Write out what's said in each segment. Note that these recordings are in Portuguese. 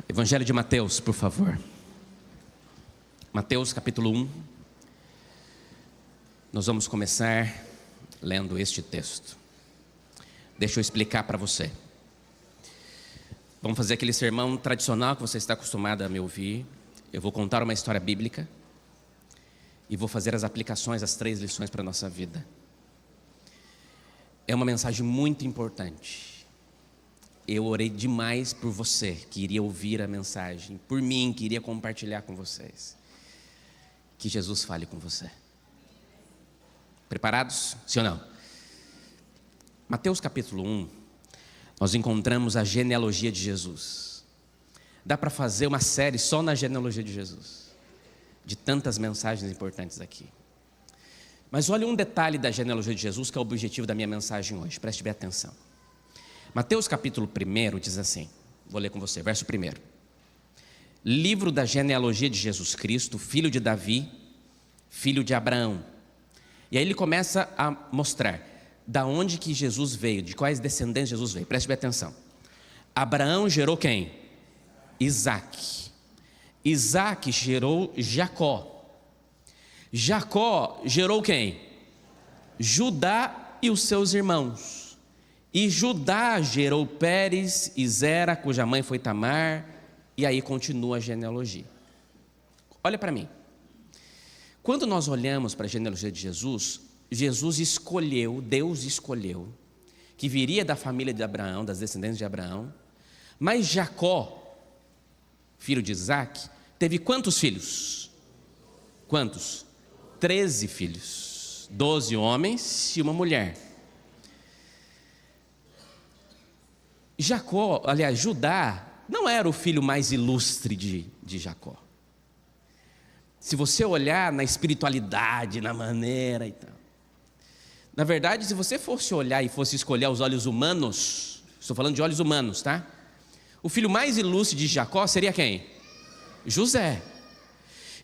Evangelho de Mateus, por favor. Mateus capítulo 1. Nós vamos começar lendo este texto. Deixa eu explicar para você. Vamos fazer aquele sermão tradicional que você está acostumado a me ouvir. Eu vou contar uma história bíblica e vou fazer as aplicações, as 3 lições para a nossa vida. É uma mensagem muito importante. Eu orei demais por você que iria ouvir a mensagem, por mim que iria compartilhar com vocês. Que Jesus fale com você. Preparados? Sim ou não? Mateus capítulo 1, nós encontramos a genealogia de Jesus. Dá para fazer uma série só na genealogia de Jesus, de tantas mensagens importantes aqui. Mas olha um detalhe da genealogia de Jesus, que é o objetivo da minha mensagem hoje, preste bem atenção. Mateus capítulo 1 diz assim, vou ler com você, verso 1. Livro da genealogia de Jesus Cristo, filho de Davi, filho de Abraão. E aí ele começa a mostrar da onde que Jesus veio, de quais descendentes Jesus veio. Preste bem atenção. Abraão gerou quem? Isaque. Isaque gerou Jacó. Jacó gerou quem? Judá e os seus irmãos. E Judá gerou Pérez e Zera, cuja mãe foi Tamar. E aí continua a genealogia. Olha para mim. Quando nós olhamos para a genealogia de Jesus, Jesus escolheu, Deus escolheu, que viria da família de Abraão, das descendentes de Abraão. Mas Jacó, filho de Isaque, teve quantos filhos? Quantos? 13 filhos. 12 homens e uma mulher. Jacó, aliás, Judá, não era o filho mais ilustre de Jacó. Se você olhar na espiritualidade, na maneira e tal. Na verdade, se você fosse olhar e fosse escolher aos olhos humanos, estou falando de olhos humanos, tá? O filho mais ilustre de Jacó seria quem? José.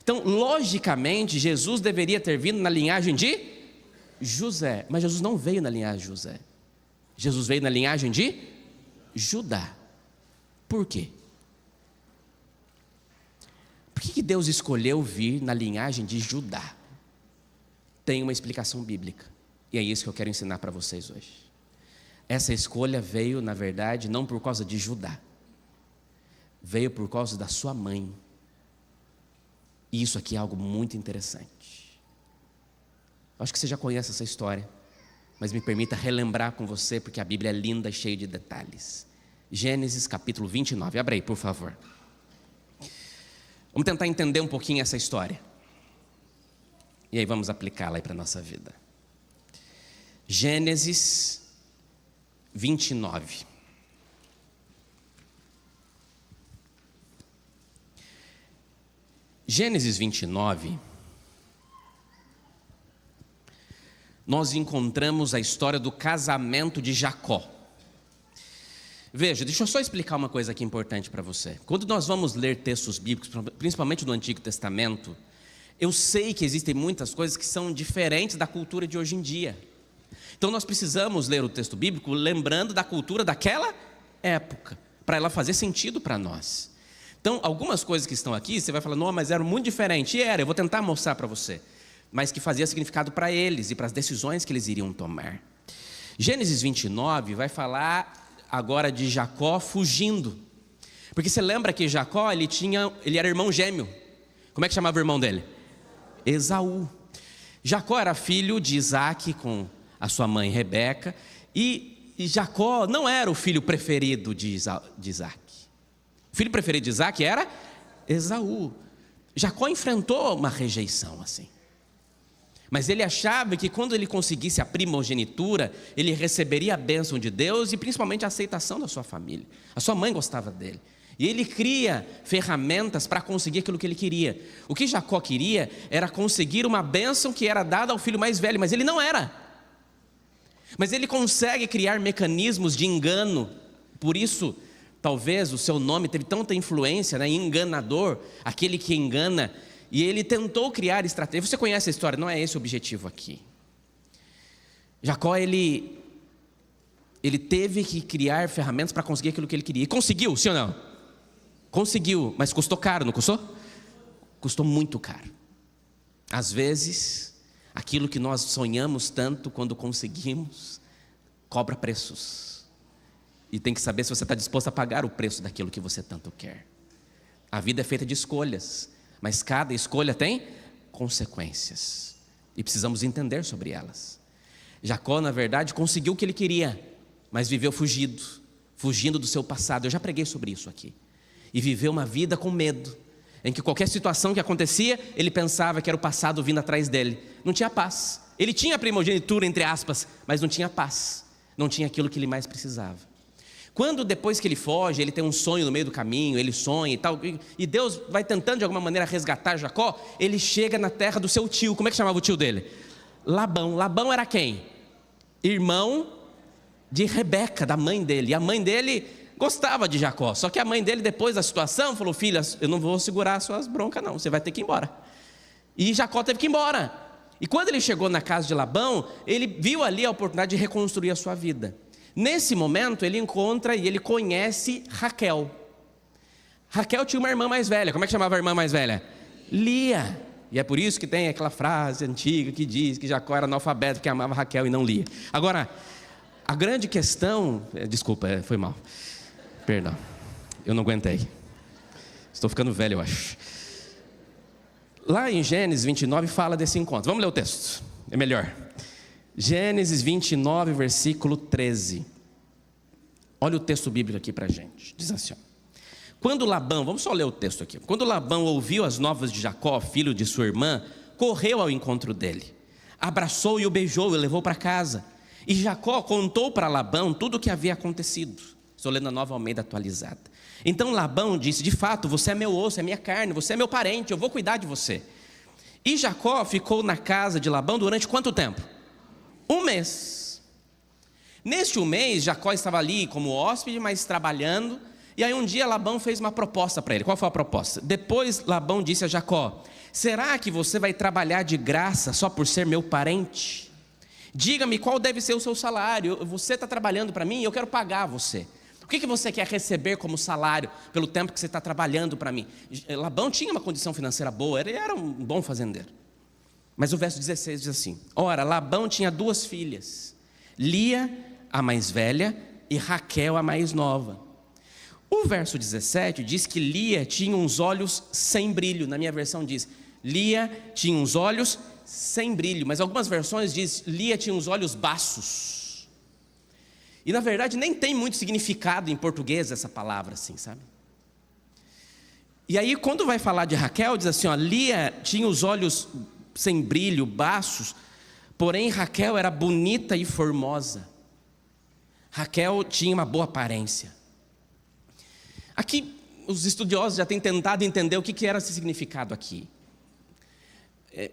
Então, logicamente, Jesus deveria ter vindo na linhagem de José. Mas Jesus não veio na linhagem de José. Jesus veio na linhagem de Judá. Por quê? Por que Deus escolheu vir na linhagem de Judá? Tem uma explicação bíblica. E é isso que eu quero ensinar para vocês hoje. Essa escolha veio, na verdade, não por causa de Judá. Veio por causa da sua mãe. E isso aqui é algo muito interessante. Acho que você já conhece essa história, mas me permita relembrar com você, porque a Bíblia é linda e cheia de detalhes. Gênesis capítulo 29, abre aí, por favor. Vamos tentar entender um pouquinho essa história. E aí vamos aplicá-la aí para a nossa vida. Gênesis 29. Gênesis 29, nós encontramos a história do casamento de Jacó. Veja, deixa eu só explicar uma coisa aqui importante para você. Quando nós vamos ler textos bíblicos, principalmente do Antigo Testamento, eu sei que existem muitas coisas que são diferentes da cultura de hoje em dia. Então nós precisamos ler o texto bíblico lembrando da cultura daquela época, para ela fazer sentido para nós. Então, algumas coisas que estão aqui, você vai falar, não, mas era muito diferente. E era, eu vou tentar mostrar para você. Mas que fazia significado para eles e para as decisões que eles iriam tomar. Gênesis 29 vai falar agora de Jacó fugindo. Porque você lembra que Jacó, ele era irmão gêmeo. Como é que chamava o irmão dele? Esaú. Jacó era filho de Isaque com a sua mãe Rebeca. E Jacó não era o filho preferido de Isaque. O filho preferido de Isaque era Esaú. Jacó enfrentou uma rejeição assim. Mas ele achava que quando ele conseguisse a primogenitura, ele receberia a bênção de Deus e principalmente a aceitação da sua família. A sua mãe gostava dele. E ele cria ferramentas para conseguir aquilo que ele queria. O que Jacó queria era conseguir uma bênção que era dada ao filho mais velho, mas ele não era. Mas ele consegue criar mecanismos de engano. Por isso, talvez o seu nome teve tanta influência, né? Enganador, aquele que engana. E ele tentou criar estratégias. Você conhece a história, não é esse o objetivo aqui. Jacó, ele teve que criar ferramentas para conseguir aquilo que ele queria. E conseguiu, sim ou não? Conseguiu, mas custou caro, não custou? Custou muito caro. Às vezes, aquilo que nós sonhamos tanto, quando conseguimos, cobra preços. E tem que saber se você está disposto a pagar o preço daquilo que você tanto quer. A vida é feita de escolhas, mas cada escolha tem consequências. E precisamos entender sobre elas. Jacó, na verdade, conseguiu o que ele queria, mas viveu fugindo do seu passado. Eu já preguei sobre isso aqui. E viveu uma vida com medo, em que qualquer situação que acontecia, ele pensava que era o passado vindo atrás dele. Não tinha paz. Ele tinha a primogenitura, entre aspas, mas não tinha paz. Não tinha aquilo que ele mais precisava. Quando depois que ele foge, ele tem um sonho no meio do caminho, ele sonha e tal, e Deus vai tentando de alguma maneira resgatar Jacó, ele chega na terra do seu tio. Como é que chamava o tio dele? Labão. Labão era quem? Irmão de Rebeca, da mãe dele. E a mãe dele gostava de Jacó, só que a mãe dele, depois da situação, falou: filha, eu não vou segurar as suas broncas não, você vai ter que ir embora. E Jacó teve que ir embora. E quando ele chegou na casa de Labão, ele viu ali a oportunidade de reconstruir a sua vida. Nesse momento ele encontra e ele conhece Raquel. Raquel tinha uma irmã mais velha. Como é que chamava a irmã mais velha? Lia. E é por isso que tem aquela frase antiga que diz que Jacó era analfabeto, que amava Raquel e não Lia. Agora, a grande questão... Desculpa, foi mal. Perdão, eu não aguentei. Estou ficando velho, eu acho. Lá em Gênesis 29 fala desse encontro. Vamos ler o texto, é melhor. Gênesis 29, versículo 13. Olha o texto bíblico aqui para a gente. Diz assim: quando Labão, vamos só ler o texto aqui. Quando Labão ouviu as novas de Jacó, filho de sua irmã, correu ao encontro dele, abraçou e o beijou e o levou para casa. E Jacó contou para Labão tudo o que havia acontecido. Estou lendo a Nova Almeida atualizada. Então Labão disse: de fato, você é meu osso, é minha carne, você é meu parente, eu vou cuidar de você. E Jacó ficou na casa de Labão durante quanto tempo? 1 mês. Neste 1 mês, Jacó estava ali como hóspede, mas trabalhando. E aí um dia Labão fez uma proposta para ele. Qual foi a proposta? Depois Labão disse a Jacó: será que você vai trabalhar de graça só por ser meu parente? Diga-me qual deve ser o seu salário. Você está trabalhando para mim e eu quero pagar você. O que você quer receber como salário pelo tempo que você está trabalhando para mim? Labão tinha uma condição financeira boa, ele era um bom fazendeiro. Mas o verso 16 diz assim: ora, Labão tinha 2 filhas, Lia, a mais velha, e Raquel, a mais nova. O verso 17 diz que Lia tinha uns olhos sem brilho. Na minha versão diz: Lia tinha uns olhos sem brilho. Mas algumas versões diz: Lia tinha uns olhos baços. E na verdade nem tem muito significado em português essa palavra assim, sabe? E aí quando vai falar de Raquel, diz assim, ó, Lia tinha os olhos sem brilho, baços, porém Raquel era bonita e formosa. Raquel tinha uma boa aparência. Aqui os estudiosos já têm tentado entender o que era esse significado aqui.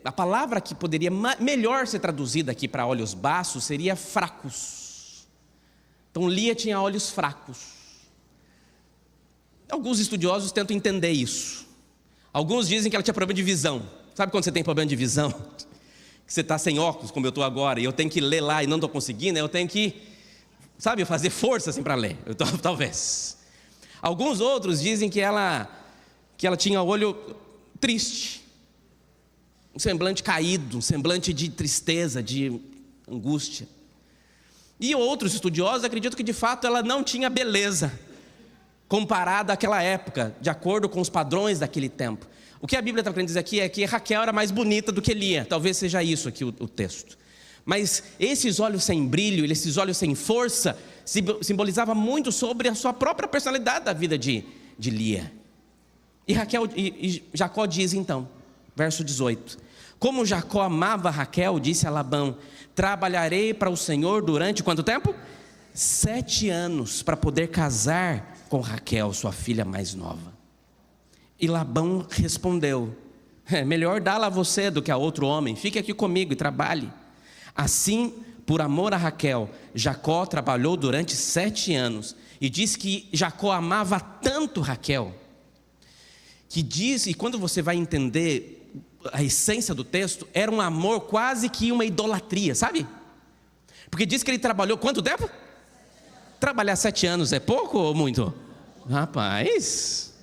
A palavra que poderia melhor ser traduzida aqui para olhos baços seria fracos. Então Lia tinha olhos fracos. Alguns estudiosos tentam entender isso. Alguns dizem que ela tinha problema de visão. Sabe quando você tem problema de visão? Que você está sem óculos, como eu estou agora, e eu tenho que ler lá e não estou conseguindo, eu tenho que, sabe, fazer força assim para ler. Talvez. Alguns outros dizem que ela tinha olho triste, um semblante caído, um semblante de tristeza, de angústia. E outros estudiosos acreditam que de fato ela não tinha beleza comparada àquela época, de acordo com os padrões daquele tempo. O que a Bíblia está querendo dizer aqui é que Raquel era mais bonita do que Lia. Talvez seja isso aqui o texto. Mas esses olhos sem brilho, esses olhos sem força, simbolizava muito sobre a sua própria personalidade da vida de Lia. E Jacó diz então, verso 18: como Jacó amava Raquel, disse a Labão: trabalharei para o Senhor durante quanto tempo? 7 anos, para poder casar com Raquel, sua filha mais nova. E Labão respondeu: é melhor dá-la a você do que a outro homem, fique aqui comigo e trabalhe. Assim, por amor a Raquel, Jacó trabalhou durante 7 anos. E diz que Jacó amava tanto Raquel, que diz, e quando você vai entender a essência do texto, era um amor quase que uma idolatria, sabe? Porque diz que ele trabalhou quanto tempo? Trabalhar 7 anos é pouco ou muito? Rapaz,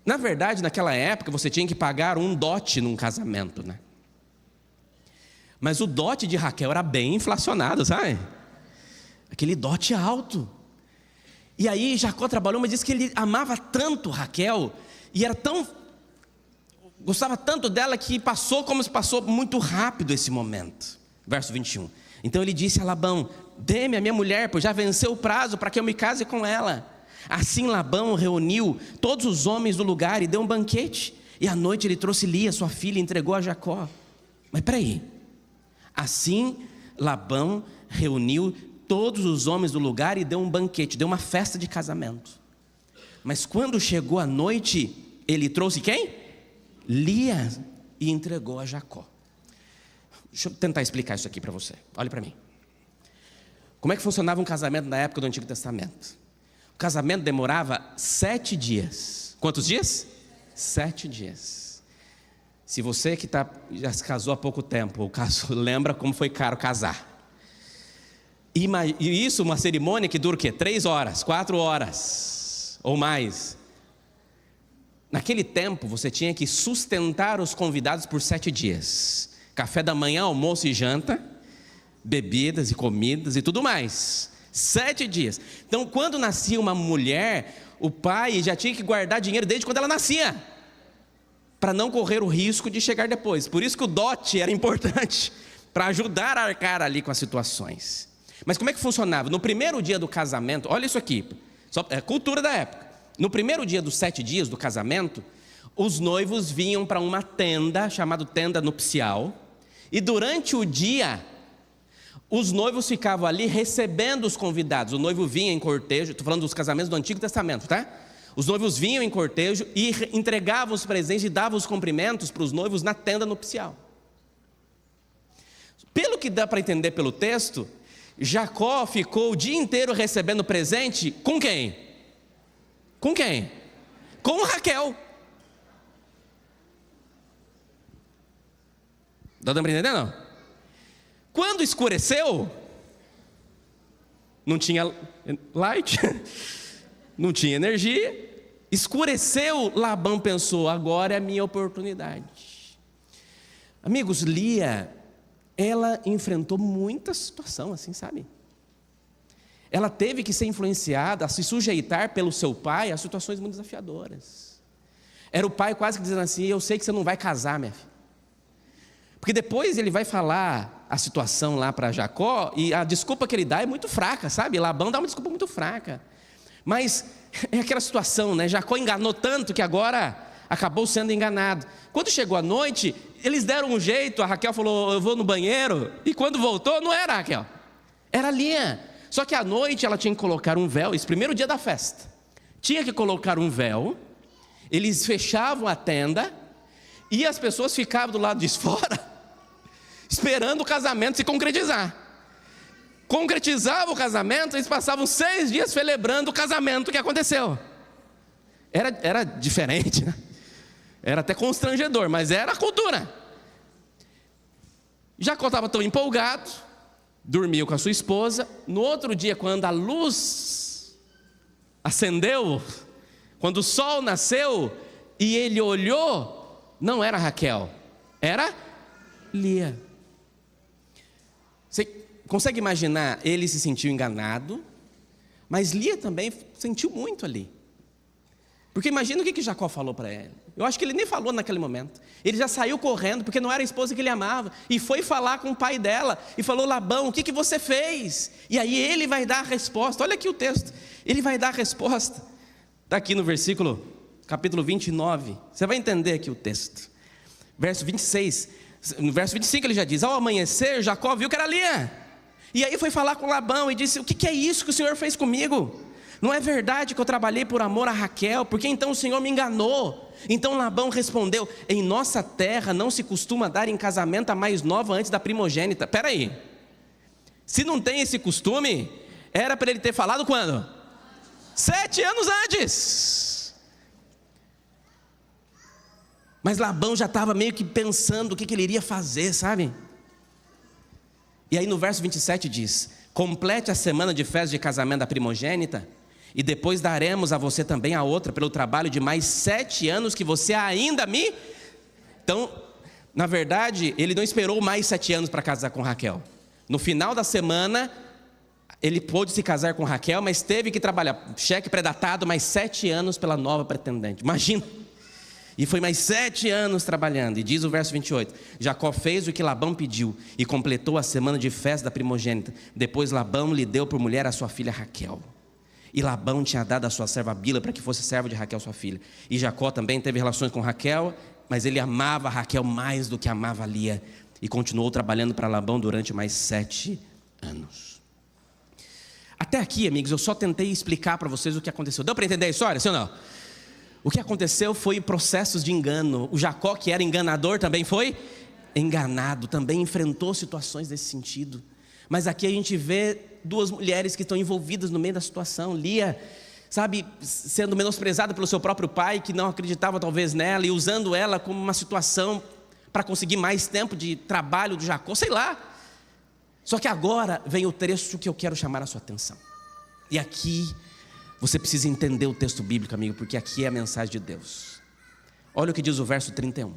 Na verdade, naquela época, você tinha que pagar um dote num casamento, né? Mas o dote de Raquel era bem inflacionado, sabe? Aquele dote alto. E aí Jacó trabalhou, mas disse que ele amava tanto Raquel, e gostava tanto dela, que passou como se passou muito rápido esse momento. Verso 21. Então ele disse a Labão: dê-me a minha mulher, pois já venceu o prazo para que eu me case com ela. Assim Labão reuniu todos os homens do lugar e deu um banquete. E à noite ele trouxe Lia, sua filha, e entregou a Jacó. Mas peraí. Assim Labão reuniu todos os homens do lugar e deu um banquete, deu uma festa de casamento. Mas quando chegou a noite, ele trouxe quem? Lia, e entregou a Jacó. Deixa eu tentar explicar isso aqui para você. Olhe para mim. Como é que funcionava um casamento na época do Antigo Testamento? O casamento demorava 7 dias. Quantos dias? 7 dias. Se você que já se casou há pouco tempo, lembra como foi caro casar. E isso, uma cerimônia que dura o quê? 3 horas, 4 horas ou mais. Naquele tempo, você tinha que sustentar os convidados por 7 dias. Café da manhã, almoço e janta, bebidas e comidas e tudo mais. 7 dias. Então, quando nascia uma mulher, o pai já tinha que guardar dinheiro desde quando ela nascia, para não correr o risco de chegar depois. Por isso que o dote era importante, para ajudar a arcar ali com as situações. Mas como é que funcionava? No primeiro dia do casamento, olha isso aqui, é cultura da época. No primeiro dia dos 7 dias do casamento, os noivos vinham para uma tenda, chamada tenda nupcial, e durante o dia, os noivos ficavam ali recebendo os convidados. O noivo vinha em cortejo, estou falando dos casamentos do Antigo Testamento, tá? Os noivos vinham em cortejo e entregavam os presentes e davam os cumprimentos para os noivos na tenda nupcial. Pelo que dá para entender pelo texto, Jacó ficou o dia inteiro recebendo presente com quem? Com quem? Com Raquel. Está dando para entender, não? Quando escureceu, não tinha light, não tinha energia, escureceu, Labão pensou: agora é a minha oportunidade. Amigos, Lia, ela enfrentou muita situação assim, sabe? Ela teve que ser influenciada a se sujeitar pelo seu pai a situações muito desafiadoras. Era o pai quase que dizendo assim: eu sei que você não vai casar, minha filha. Porque depois ele vai falar a situação lá para Jacó, e a desculpa que ele dá é muito fraca, sabe? Labão dá uma desculpa muito fraca. Mas é aquela situação, né? Jacó enganou tanto que agora acabou sendo enganado. Quando chegou a noite, eles deram um jeito, a Raquel falou: eu vou no banheiro. E quando voltou, não era a Raquel, era a Lia. Só que à noite ela tinha que colocar um véu, esse primeiro dia da festa. Tinha que colocar um véu, eles fechavam a tenda, e as pessoas ficavam do lado de fora, esperando o casamento se concretizar. Concretizava o casamento, eles passavam 6 dias celebrando o casamento que aconteceu. Era diferente, né? Era até constrangedor, mas era a cultura. Jacó estava tão empolgado, dormiu com a sua esposa. No outro dia, quando a luz acendeu, quando o sol nasceu, e ele olhou, não era Raquel, era Lia. Você consegue imaginar? Ele se sentiu enganado, mas Lia também sentiu muito ali. Porque imagina o que Jacó falou para ele. Eu acho que ele nem falou naquele momento. Ele já saiu correndo, porque não era a esposa que ele amava, e foi falar com o pai dela, e falou: Labão, o que você fez? E aí ele vai dar a resposta. Olha aqui o texto, ele vai dar a resposta. Está aqui no versículo, capítulo 29, você vai entender aqui o texto. Verso 26, no verso 25 ele já diz: ao amanhecer, Jacó viu que era Lia, e aí foi falar com Labão e disse: o que é isso que o Senhor fez comigo? Não é verdade que eu trabalhei por amor a Raquel? Porque então o Senhor me enganou? Então Labão respondeu: em nossa terra não se costuma dar em casamento a mais nova antes da primogênita. Espera aí, se não tem esse costume, era para ele ter falado quando? 7 anos antes. Mas Labão já estava meio que pensando o que ele iria fazer, sabe? E aí no verso 27 diz: complete a semana de festa de casamento da primogênita, E depois daremos a você também a outra, pelo trabalho de mais 7 anos que você ainda me... Então, na verdade, ele não esperou mais 7 anos para casar com Raquel. No final da semana, ele pôde se casar com Raquel, mas teve que trabalhar, cheque pré-datado, mais 7 anos pela nova pretendente. Imagina! E foi mais 7 anos trabalhando. E diz o verso 28, Jacó fez o que Labão pediu e completou a semana de festa da primogênita. Depois Labão lhe deu por mulher a sua filha Raquel. E Labão tinha dado a sua serva Bila para que fosse serva de Raquel, sua filha. E Jacó também teve relações com Raquel, mas ele amava Raquel mais do que amava Lia. E continuou trabalhando para Labão durante mais 7 anos. Até aqui, amigos, eu só tentei explicar para vocês o que aconteceu. Deu para entender a história, sim ou não? O que aconteceu foi processos de engano. O Jacó, que era enganador, também foi enganado, também enfrentou situações desse sentido. Mas aqui a gente vê 2 mulheres que estão envolvidas no meio da situação. Lia, sabe, sendo menosprezada pelo seu próprio pai, que não acreditava talvez nela, e usando ela como uma situação para conseguir mais tempo de trabalho do Jacó, sei lá. Só que agora vem o trecho que eu quero chamar a sua atenção. E aqui você precisa entender o texto bíblico, amigo, porque aqui é a mensagem de Deus. Olha o que diz o verso 31.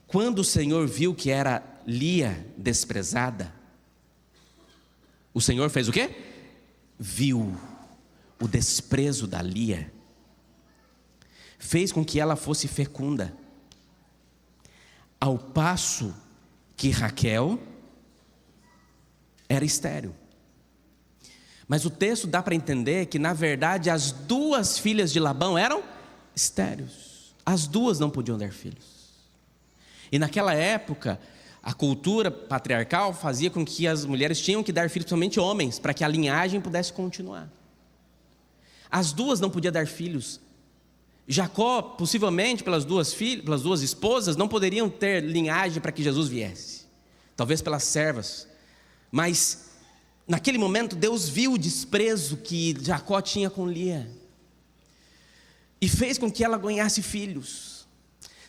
Quando o Senhor viu que era Lia desprezada, o Senhor fez o quê? Viu o desprezo da Lia, fez com que ela fosse fecunda, ao passo que Raquel era estéril. Mas o texto dá para entender que, na verdade, as 2 filhas de Labão eram estéreis. As 2 não podiam dar filhos. E naquela época, a cultura patriarcal fazia com que as mulheres tinham que dar filhos, principalmente homens, para que a linhagem pudesse continuar. As 2 não podiam dar filhos. Jacó, possivelmente, pelas 2 esposas, não poderiam ter linhagem para que Jesus viesse. Talvez pelas servas. Mas naquele momento Deus viu o desprezo que Jacó tinha com Lia e fez com que ela ganhasse filhos.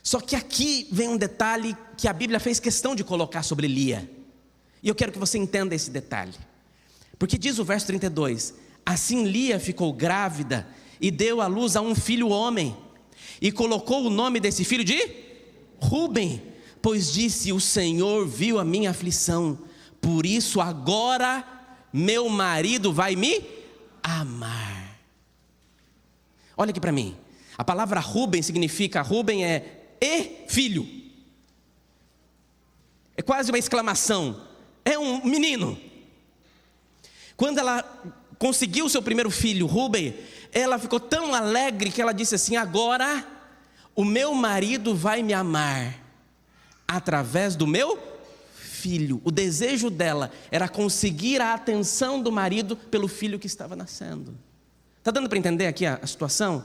Só que aqui vem um detalhe que a Bíblia fez questão de colocar sobre Lia, e eu quero que você entenda esse detalhe, porque diz o verso 32, assim Lia ficou grávida e deu à luz a um filho homem, e colocou o nome desse filho de Ruben, pois disse, o Senhor viu a minha aflição, por isso agora meu marido vai me amar. Olha aqui para mim. A palavra Ruben significa, Ruben é filho. É quase uma exclamação. É um menino. Quando ela conseguiu o seu primeiro filho, Ruben, ela ficou tão alegre que ela disse assim, agora o meu marido vai me amar através do meu filho. O desejo dela era conseguir a atenção do marido pelo filho que estava nascendo. Está dando para entender aqui a situação?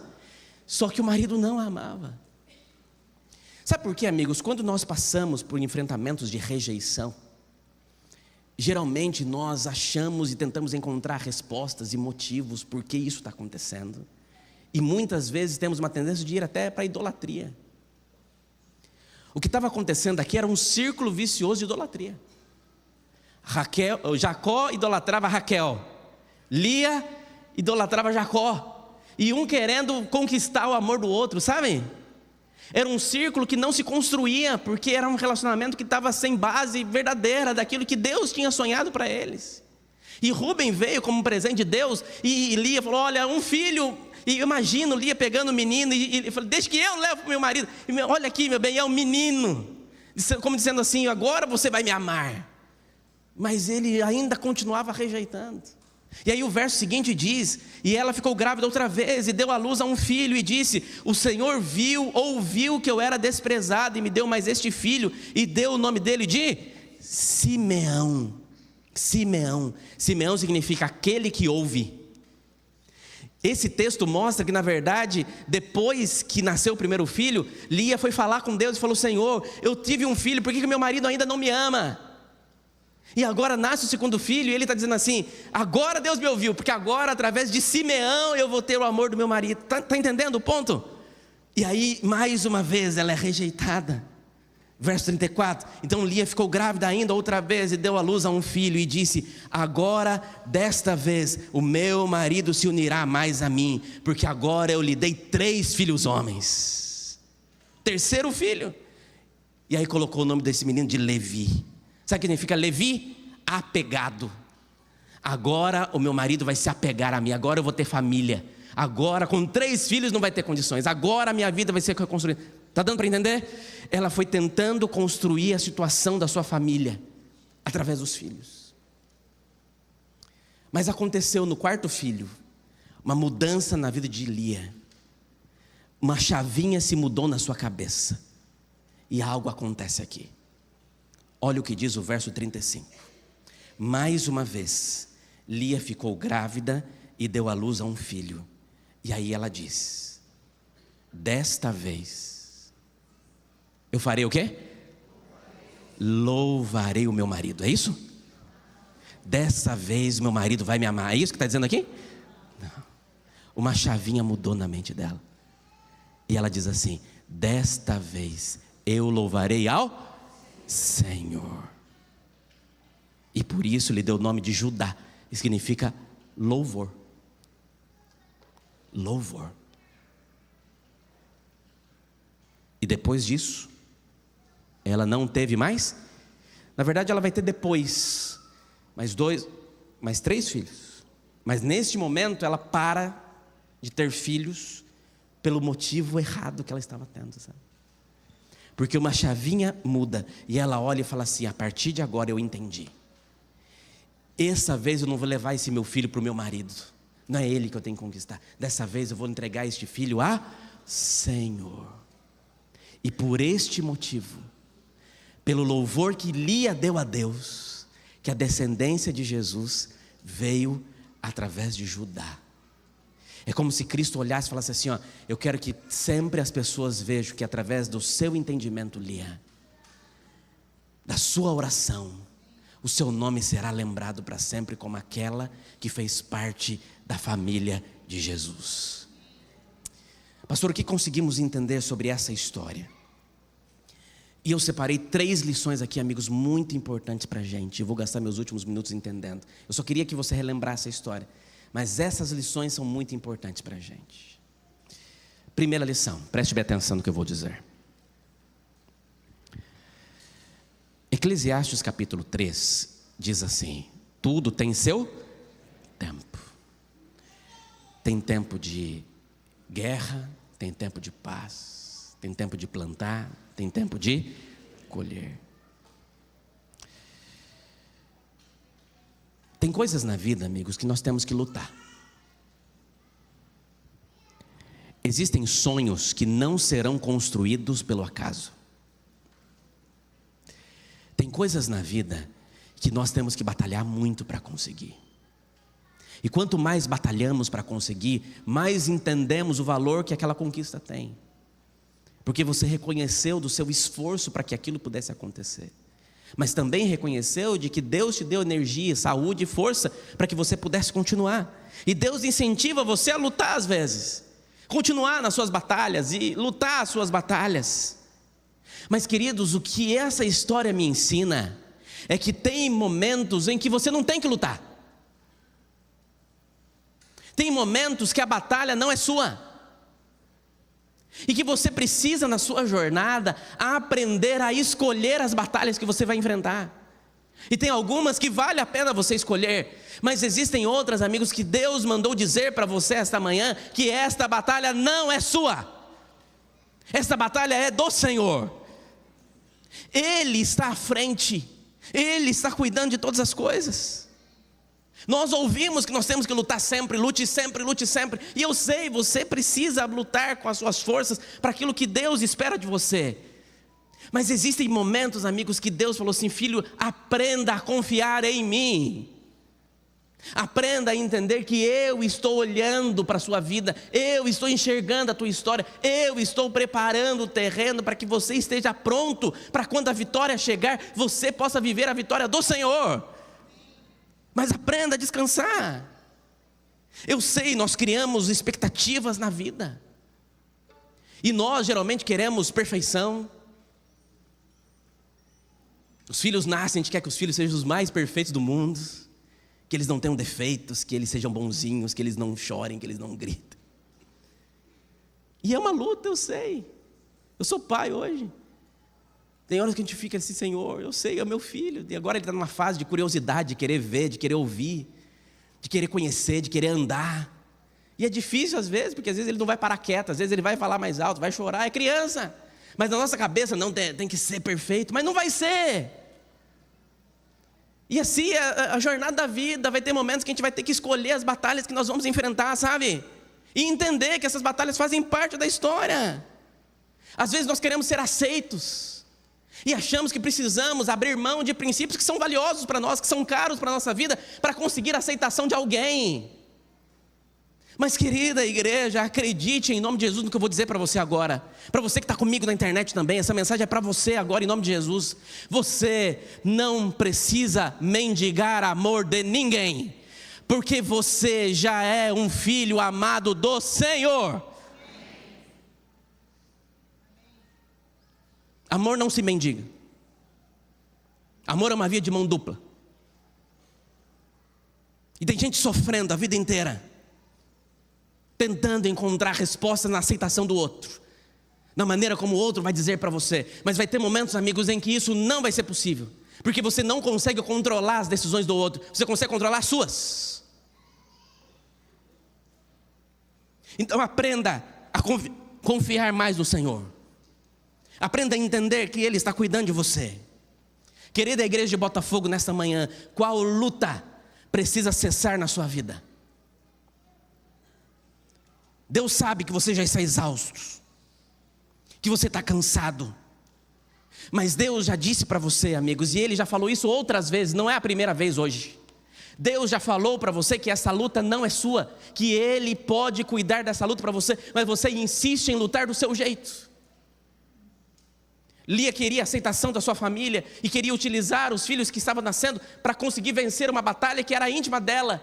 Só que o marido não a amava. Sabe por quê, amigos? Quando nós passamos por enfrentamentos de rejeição, geralmente nós achamos e tentamos encontrar respostas e motivos por que isso está acontecendo. E muitas vezes temos uma tendência de ir até para a idolatria. O que estava acontecendo aqui era um círculo vicioso de idolatria. Jacó idolatrava Raquel, Lia idolatrava Jacó, e um querendo conquistar o amor do outro, sabem? Era um círculo que não se construía, porque era um relacionamento que estava sem base verdadeira daquilo que Deus tinha sonhado para eles. E Ruben veio como um presente de Deus, e Lia falou, olha, um filho. E eu imagino Lia pegando o menino e falou, deixa que eu levo para o meu marido. E, olha aqui, meu bem, é um menino. Como dizendo assim, agora você vai me amar. Mas ele ainda continuava rejeitando. E aí o verso seguinte diz, e ela ficou grávida outra vez, e deu à luz a um filho, e disse, o Senhor ouviu que eu era desprezado, e me deu mais este filho, e deu o nome dele de Simeão. Simeão significa aquele que ouve. Esse texto mostra que, na verdade, depois que nasceu o primeiro filho, Lia foi falar com Deus e falou, Senhor, eu tive um filho, por que meu marido ainda não me ama? E agora nasce o segundo filho, e ele está dizendo assim, agora Deus me ouviu, porque agora, através de Simeão, eu vou ter o amor do meu marido. Está entendendo o ponto? E aí, mais uma vez, ela é rejeitada. Verso 34, então Lia ficou grávida ainda outra vez e deu à luz a um filho e disse: agora, desta vez, o meu marido se unirá mais a mim, porque agora eu lhe dei 3 filhos homens. Terceiro filho. E aí colocou o nome desse menino de Levi. Sabe o que significa Levi? Apegado. Agora o meu marido vai se apegar a mim, agora eu vou ter família. Agora com 3 filhos não vai ter condições, agora a minha vida vai ser reconstruída. Está dando para entender? Ela foi tentando construir a situação da sua família através dos filhos. Mas aconteceu no 4º filho uma mudança na vida de Lia. Uma chavinha se mudou na sua cabeça. E algo acontece aqui. Olha o que diz o verso 35. Mais uma vez, Lia ficou grávida e deu à luz a um filho. E aí ela diz: desta vez eu farei o quê? Louvarei o meu marido, é isso? Dessa vez meu marido vai me amar, é isso que está dizendo aqui? Não. Uma chavinha mudou na mente dela. E ela diz assim: desta vez eu louvarei ao Senhor. E por isso lhe deu o nome de Judá, que significa louvor. Louvor. E depois disso, ela não teve mais. Na verdade ela vai ter depois mais 3 filhos. Mas neste momento ela para de ter filhos pelo motivo errado que ela estava tendo, sabe? Porque uma chavinha muda e ela olha e fala assim: a partir de agora eu entendi. Essa vez eu não vou levar esse meu filho para o meu marido. Não é ele que eu tenho que conquistar. Dessa vez eu vou entregar este filho a Senhor. E por este motivo, pelo louvor que Lia deu a Deus, que a descendência de Jesus veio através de Judá. É como se Cristo olhasse e falasse assim: ó, eu quero que sempre as pessoas vejam que através do seu entendimento, Lia, da sua oração, o seu nome será lembrado para sempre como aquela que fez parte da família de Jesus. Pastor, o que conseguimos entender sobre essa história? E eu separei 3 lições aqui, amigos, muito importantes para a gente. Eu vou gastar meus últimos minutos entendendo. Eu só queria que você relembrasse a história, mas essas lições são muito importantes para a gente. Primeira lição, preste bem atenção no que eu vou dizer. Eclesiastes capítulo 3 diz assim: tudo tem seu tempo. Tem tempo de guerra, tem tempo de paz, tem tempo de plantar, tem tempo de colher. Tem coisas na vida, amigos, que nós temos que lutar. Existem sonhos que não serão construídos pelo acaso. Tem coisas na vida que nós temos que batalhar muito para conseguir. E quanto mais batalhamos para conseguir, mais entendemos o valor que aquela conquista tem. Porque você reconheceu do seu esforço para que aquilo pudesse acontecer. Mas também reconheceu de que Deus te deu energia, saúde e força para que você pudesse continuar. E Deus incentiva você a lutar às vezes. Continuar nas suas batalhas e lutar as suas batalhas. Mas, queridos, o que essa história me ensina é que tem momentos em que você não tem que lutar. Tem momentos que a batalha não é sua. E que você precisa na sua jornada aprender a escolher as batalhas que você vai enfrentar. E tem algumas que vale a pena você escolher. Mas existem outras, amigos, que Deus mandou dizer para você esta manhã que esta batalha não é sua. Esta batalha é do Senhor. Ele está à frente. Ele está cuidando de todas as coisas. Nós ouvimos que nós temos que lutar sempre, lute sempre, lute sempre. E eu sei, você precisa lutar com as suas forças para aquilo que Deus espera de você. Mas existem momentos, amigos, que Deus falou assim: filho, aprenda a confiar em mim. Aprenda a entender que eu estou olhando para a sua vida, eu estou enxergando a tua história, eu estou preparando o terreno para que você esteja pronto, para quando a vitória chegar, você possa viver a vitória do Senhor. Mas aprenda a descansar. Eu sei, nós criamos expectativas na vida. E nós geralmente queremos perfeição. Os filhos nascem, a gente quer que os filhos sejam os mais perfeitos do mundo, que eles não tenham defeitos, que eles sejam bonzinhos, que eles não chorem, que eles não gritem. E é uma luta, eu sei. Eu sou pai hoje. Tem horas que a gente fica assim, Senhor, eu sei, é o meu filho. E agora ele está numa fase de curiosidade, de querer ver, de querer ouvir, de querer conhecer, de querer andar. E é difícil às vezes, porque às vezes ele não vai parar quieto, às vezes ele vai falar mais alto, vai chorar, é criança. Mas na nossa cabeça não tem que ser perfeito, mas não vai ser. E assim, a jornada da vida vai ter momentos que a gente vai ter que escolher as batalhas que nós vamos enfrentar, sabe? E entender que essas batalhas fazem parte da história. Às vezes nós queremos ser aceitos e achamos que precisamos abrir mão de princípios que são valiosos para nós, que são caros para a nossa vida, para conseguir a aceitação de alguém. Mas querida igreja, acredite em nome de Jesus no que eu vou dizer para você agora. Para você que está comigo na internet também, essa mensagem é para você agora em nome de Jesus. Você não precisa mendigar amor de ninguém, porque você já é um filho amado do Senhor. Amor não se mendiga. Amor é uma via de mão dupla. E tem gente sofrendo a vida inteira, tentando encontrar respostas na aceitação do outro, na maneira como o outro vai dizer para você. Mas vai ter momentos, amigos, em que isso não vai ser possível, porque você não consegue controlar as decisões do outro, você consegue controlar as suas. Então aprenda a confiar mais no Senhor. Aprenda a entender que Ele está cuidando de você. Querida igreja de Botafogo, nesta manhã, qual luta precisa cessar na sua vida? Deus sabe que você já está exausto, que você está cansado. Mas Deus já disse para você, amigos, e Ele já falou isso outras vezes, não é a primeira vez hoje. Deus já falou para você que essa luta não é sua, que Ele pode cuidar dessa luta para você, mas você insiste em lutar do seu jeito. Lia queria a aceitação da sua família e queria utilizar os filhos que estavam nascendo para conseguir vencer uma batalha que era íntima dela,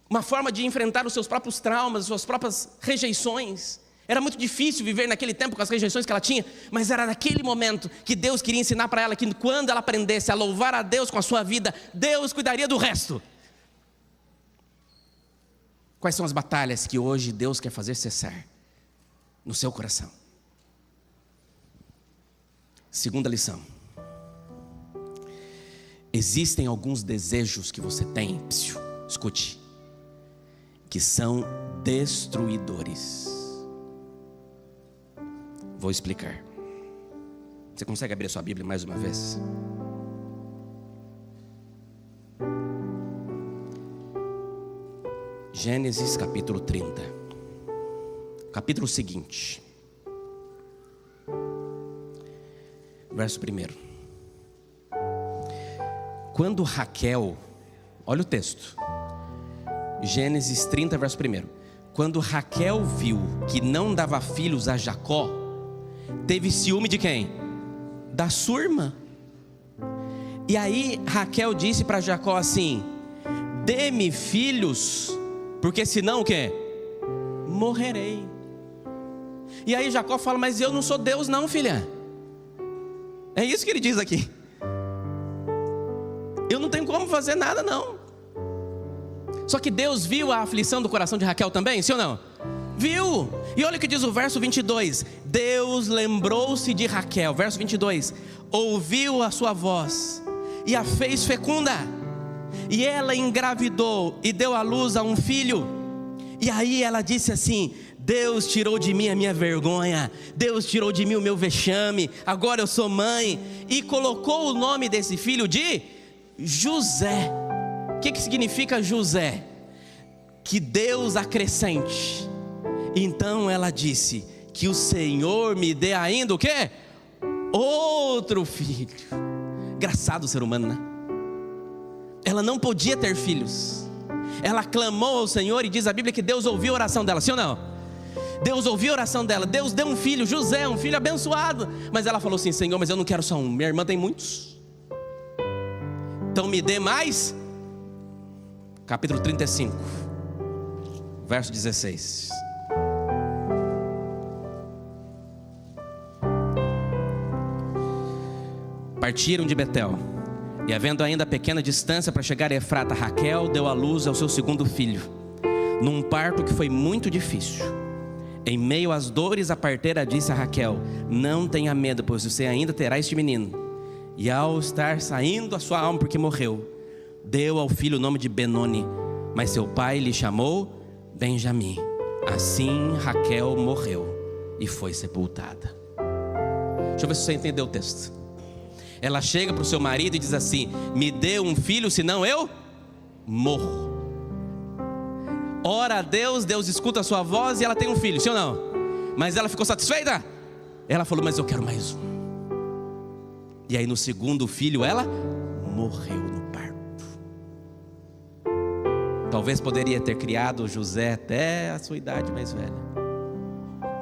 uma forma de enfrentar os seus próprios traumas, as suas próprias rejeições. Era muito difícil viver naquele tempo com as rejeições que ela tinha, mas era naquele momento que Deus queria ensinar para ela que quando ela aprendesse a louvar a Deus com a sua vida, Deus cuidaria do resto. Quais são as batalhas que hoje Deus quer fazer cessar no seu coração? Segunda lição. Existem alguns desejos que você tem, escute, que são destruidores. Vou explicar. Você consegue abrir a sua Bíblia mais uma vez? Gênesis capítulo 30. Capítulo seguinte. Verso 1. Quando Raquel, olha o texto. Gênesis 30, verso 1. Quando Raquel viu que não dava filhos a Jacó, teve ciúme de quem? Da sua irmã. E aí Raquel disse para Jacó assim: dê-me filhos, porque senão o quê? Morrerei. E aí Jacó fala: mas eu não sou Deus não, filha. É isso que ele diz aqui. Eu não tenho como fazer nada não. Só que Deus viu a aflição do coração de Raquel também, sim ou não? Viu. E olha o que diz o verso 22. Deus lembrou-se de Raquel, verso 22. Ouviu a sua voz e a fez fecunda. E ela engravidou e deu à luz a um filho. E aí ela disse assim: Deus tirou de mim a minha vergonha, Deus tirou de mim o meu vexame, agora eu sou mãe. E colocou o nome desse filho de José. O que significa José? Que Deus acrescente. Então ela disse: que o Senhor me dê ainda o quê? Outro filho. Engraçado o ser humano, né? Ela não podia ter filhos. Ela clamou ao Senhor e diz a Bíblia que Deus ouviu a oração dela, sim ou não? Deus ouviu a oração dela, Deus deu um filho, José, um filho abençoado. Mas ela falou assim: Senhor, mas eu não quero só um, minha irmã tem muitos, então me dê mais. Capítulo 35, verso 16. Partiram de Betel E havendo ainda pequena distância para chegar a Efrata, Raquel deu à luz ao seu segundo filho, num parto que foi muito difícil. Em meio às dores, a parteira disse a Raquel: não tenha medo, pois você ainda terá este menino. E ao estar saindo a sua alma, porque morreu, deu ao filho o nome de Benoni, mas seu pai lhe chamou Benjamim. Assim Raquel morreu e foi sepultada. Deixa eu ver se você entendeu o texto. Ela chega para o seu marido e diz assim: me dê um filho, senão eu morro. Ora a Deus, Deus escuta a sua voz e ela tem um filho, sim ou não? Mas ela ficou satisfeita? Ela falou: mas eu quero mais um. E aí no segundo filho ela morreu no parto. Talvez poderia ter criado José até a sua idade mais velha,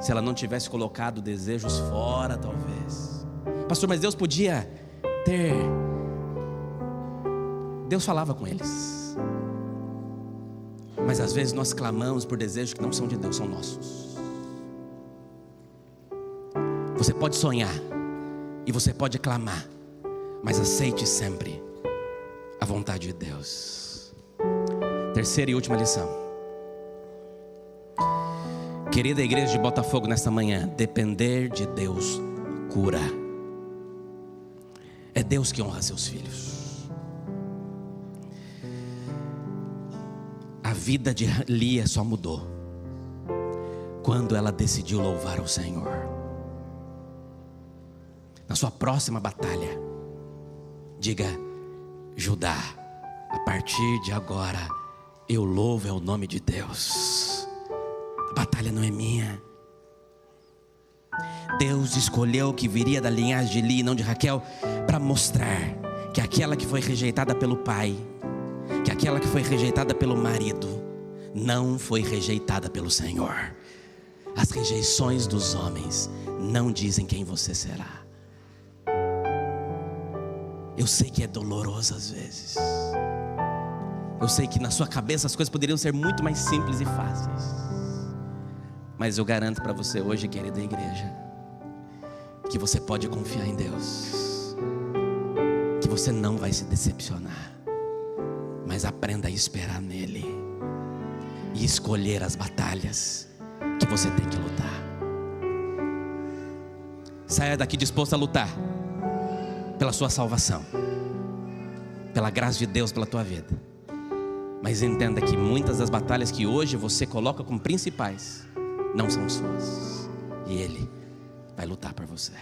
se ela não tivesse colocado desejos fora, talvez. Pastor, mas Deus podia ter... Deus falava com eles. Mas às vezes nós clamamos por desejos que não são de Deus, são nossos. Você pode sonhar e você pode clamar, mas aceite sempre a vontade de Deus. Terceira e última lição. Querida igreja de Botafogo, nesta manhã, depender de Deus cura. É Deus que honra seus filhos. A vida de Lia só mudou quando ela decidiu louvar o Senhor. Na sua próxima batalha, diga: Judá, a partir de agora eu louvo é o nome de Deus. A batalha não é minha. Deus escolheu que viria da linhagem de Lia e não de Raquel, para mostrar que aquela que foi rejeitada pelo pai, que aquela que foi rejeitada pelo marido, não foi rejeitada pelo Senhor. As rejeições dos homens não dizem quem você será. Eu sei que é doloroso às vezes. Eu sei que na sua cabeça as coisas poderiam ser muito mais simples e fáceis. Mas eu garanto para você hoje, querida igreja, que você pode confiar em Deus, que você não vai se decepcionar. Mas aprenda a esperar nele e escolher as batalhas que você tem que lutar. Saia daqui disposto a lutar pela sua salvação, pela graça de Deus pela tua vida. Mas entenda que muitas das batalhas que hoje você coloca como principais não são suas, e Ele vai lutar por você.